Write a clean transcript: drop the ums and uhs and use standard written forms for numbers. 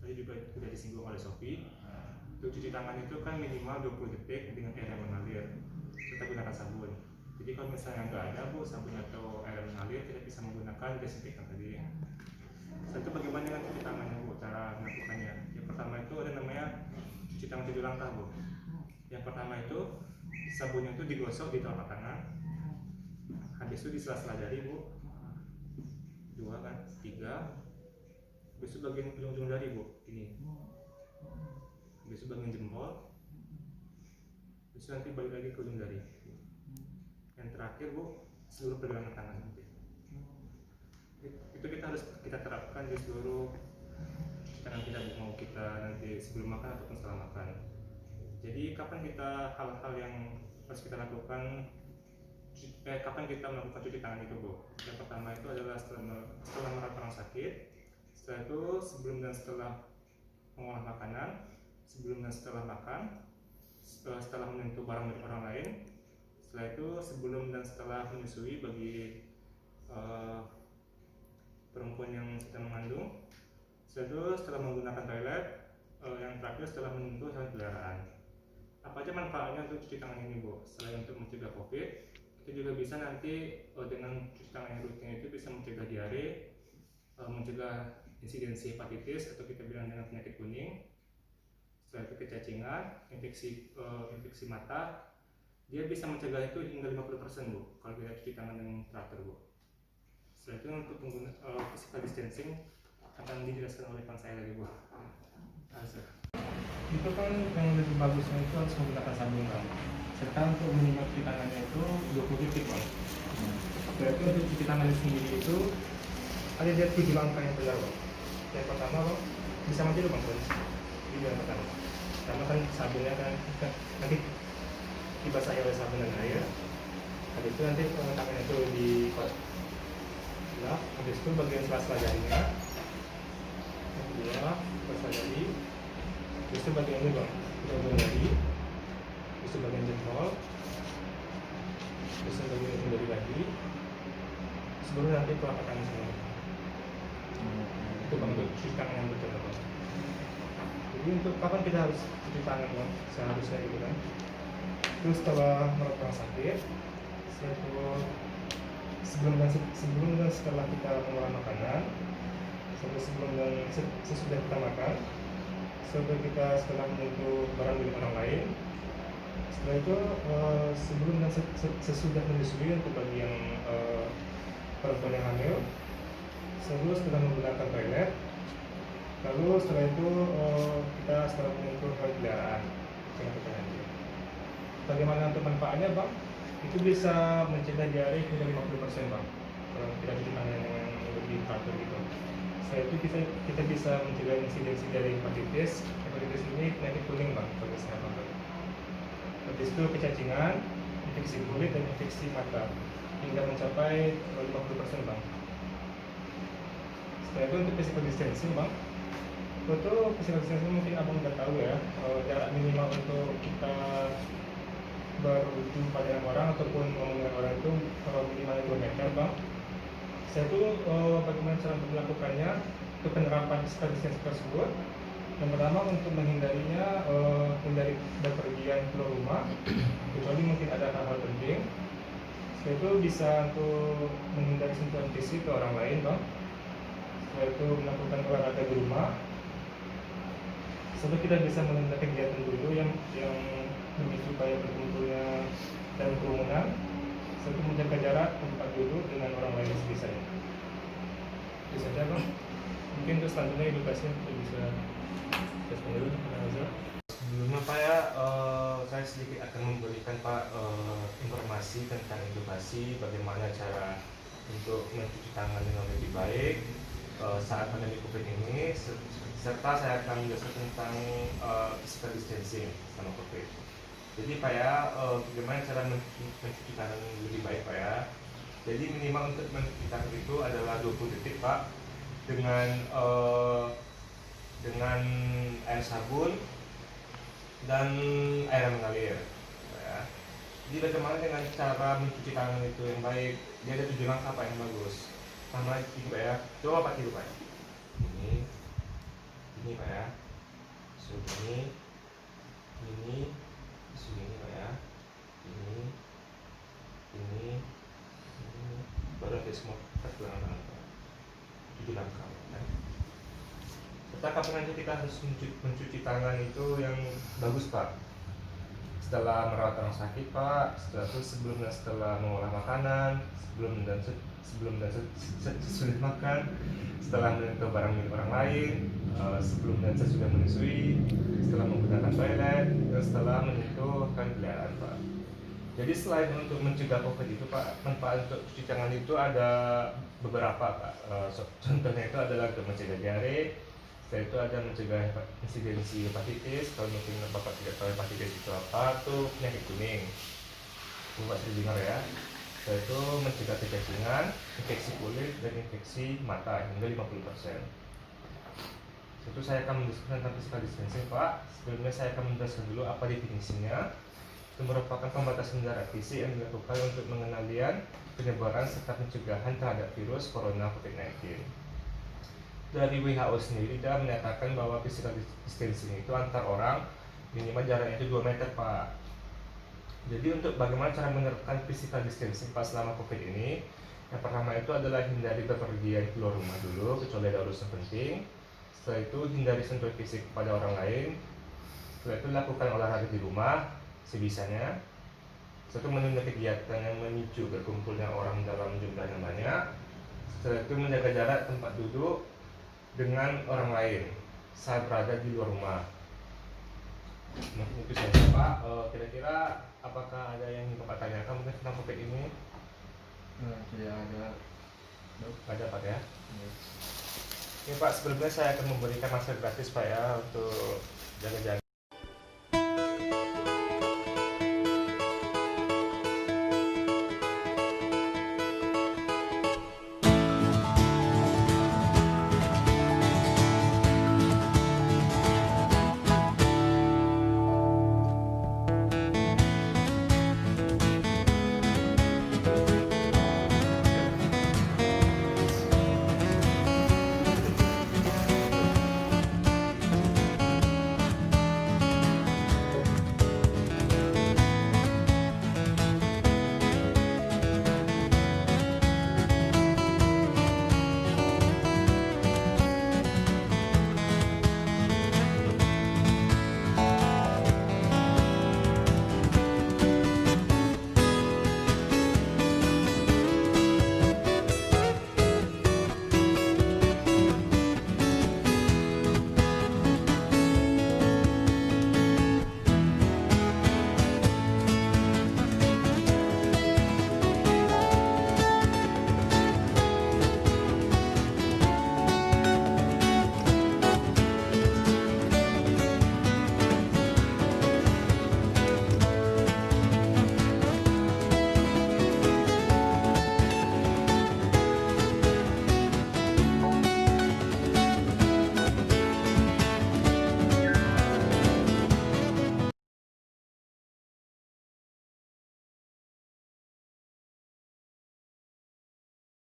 tadi juga sudah disinggung oleh Sophie. Untuk cuci tangan itu kan minimal 20 detik dengan air yang mengalir. Kita gunakan sabun. Jadi kalau misalnya nggak ada bu sabun atau air yang mengalir, kita bisa menggunakan desinfektan tadi. Satu, bagaimana dengan cuci tangannya bu? Cara melakukannya. Yang pertama itu ada namanya cuci tangan 7 langkah bu. Yang pertama itu sabunnya itu digosok di telapak tangan. Habis itu di sela-sela jari bu. 2 kan, 3. Habis itu bagian ujung-ujung jari bu, ini. Habis itu bagian jempol. Habis itu nanti balik lagi ke ujung jari. Yang terakhir bu, seluruh pergelangan tangan nanti. Itu kita harus kita terapkan di seluruh tangan kita, mau kita nanti sebelum makan ataupun setelah makan. Jadi kapan kita hal-hal yang harus kita lakukan, kapan kita melakukan cuci tangan itu bu? Yang pertama itu adalah setelah merawat orang sakit, setelah itu sebelum dan setelah mengolah makanan, sebelum dan setelah makan, setelah menyentuh barang milik orang lain, setelah itu sebelum dan setelah menyusui bagi perempuan yang sedang mengandung, setelah itu setelah menggunakan toilet, yang terakhir setelah menyentuh hewan peliharaan. Apa aja manfaatnya untuk cuci tangan ini bu? Selain untuk mencegah COVID, kita juga bisa nanti dengan cuci tangan yang rutin itu bisa mencegah diare, mencegah insidensi hepatitis atau kita bilang dengan penyakit kuning. Setelah itu kecacingan, infeksi mata, dia bisa mencegah itu hingga 50% bu kalau kita cuci tangan dengan teratur bu. Setelah itu untuk physical distancing akan dijelaskan oleh rekan saya lagi bu. Itu kan yang lebih bagusnya itu harus menggunakan sabun kan. Serta untuk minimal cuci tangannya itu 20 detik bang. Setelah itu untuk cuci tangannya sendiri itu ada 7 langkah yang benar bang. Yang pertama bang, bisa mati dulu bang, ini yang pertama. Karena kan sabunnya kan nanti dibasahi oleh sabun dan air. Habis itu nanti tangannya itu dilap. Habis itu bagian sela-sela jarinya. Yang kedua, sela-sela jari. Habis itu bagian ini bang, ujung jari. Habis itu bagian jempol. Habis itu bagian ujung jari lagi. Sebelum nanti telapak tangan semua. Itu bang, untuk cuci tangan yang betul bang. Jadi untuk kapan kita harus cuci tangan bang? Seharusnya gitu kan. Terus setelah merawat orang sakit, sebelum dan setelah kita mengolah makanan, sebelum dan sesudah kita makan, setelah menyentuh barang milik orang lain, setelah itu sebelum dan sesudah menyusui untuk bagi yang perempuan yang hamil, setelah menggunakan toilet, lalu setelah itu kita setelah menyentuh hewan peliharaan. Bagaimana untuk manfaatnya bang? Itu bisa mencegah diare hingga 50% bang kalau kita cuci tangan dengan lebih teratur gitu. Setelah itu kita bisa mencegah insidensi dari hepatitis ini penyakit kuning bang bagi kesehatan bang. Habis itu kecacingan, infeksi kulit dan infeksi mata hingga mencapai 50% bang. Setelah itu untuk physical distancing bang, itu physical distancing mungkin abang udah tahu ya, jarak minimal untuk kita berujung pada orang ataupun ngomong dengan orang itu minimal 2 meter bang. Saya itu bagaimana cara melakukannya untuk penerapan physical distancing tersebut. Yang pertama untuk menghindarinya, hindari bepergian keluar rumah kecuali mungkin ada hal-hal penting. Setelah itu bisa untuk menghindari sentuhan fisik ke orang lain bang. Setelah itu melakukan olahraga di rumah. Setelah kita bisa menunda kegiatan dulu yang memicu supaya berkumpulnya dan kerumunan. Setelah itu menjaga jarak tempat duduk dengan orang lain sebisanya. Itu saja bang. Mungkin untuk selanjutnya edukasi kita bisa dulu. Sebelumnya Pak ya, saya sedikit akan memberikan Pak informasi tentang edukasi bagaimana cara untuk mencuci tangan dengan lebih baik saat pandemi COVID ini, serta saya akan menjelaskan tentang physical distancing sama COVID. Jadi Pak ya, bagaimana cara mencuci tangan lebih baik Pak ya? Jadi minimal untuk mencuci tangan itu adalah 20 detik Pak dengan air sabun dan air yang mengalir ya. Jadi bagaimana dengan cara mencuci tangan itu yang baik? Dia ada 7 langkah Pak yang bagus. Sama lagi Pak ya, coba Pak tiru Pak. Ini Ini Pak ya. Ini, Pak ya. Ini, baru nanti semua pergelangan tangan Pak. 7 langkah kan. Serta kapan nanti kita harus mencuci tangan itu yang bagus Pak. Setelah merawat orang sakit Pak, setelah itu sebelum dan setelah mengolah makanan, sebelum dan sesudah makan, setelah menyentuh barang milik orang lain, sebelum dan sesudah menyusui, setelah menggunakan toilet, dan setelah menyentuh peliharaan Pak. Jadi selain untuk mencegah COVID itu Pak, manfaat untuk cuci tangan itu ada beberapa Pak. Contohnya itu adalah untuk mencegah diare. Setelah itu ada mencegah insidensi hepatitis. Kalau mungkin Bapak tidak tahu hepatitis itu apa, itu penyakit kuning. Bapak sering dengar ya. Setelah itu mencegah kecacingan, infeksi kulit, dan infeksi mata hingga 50%. Itu saya akan mendiskusikan tentang physical distancing Pak. Sebelumnya saya akan menjelaskan dulu apa definisinya. Itu merupakan pembatasan jarak fisik yang dilakukan untuk mengenalian penyebaran serta pencegahan terhadap virus corona COVID-19. Dari WHO sendiri dia menyatakan bahwa physical distancing itu antar orang minimal jaraknya itu 2 meter Pak. Jadi untuk bagaimana cara menerapkan physical distancing Pak selama COVID ini, yang pertama itu adalah hindari bepergian keluar rumah dulu kecuali ada urusan penting. Setelah itu hindari sentuh fisik kepada orang lain. Setelah itu lakukan olahraga di rumah sebisanya. Setelah itu menunda kegiatan yang memicu berkumpulnya orang dalam jumlah yang banyak. Setelah itu menjaga jarak tempat duduk dengan orang lain saat berada di luar rumah. Mungkin itu saja Pak. Kira-kira apakah ada yang ingin Bapak tanyakan mungkin tentang COVID ini? Tidak ada. Ada Pak ya? Ini Pak, sebelumnya saya akan memberikan masker gratis Pak ya untuk jaga-jaga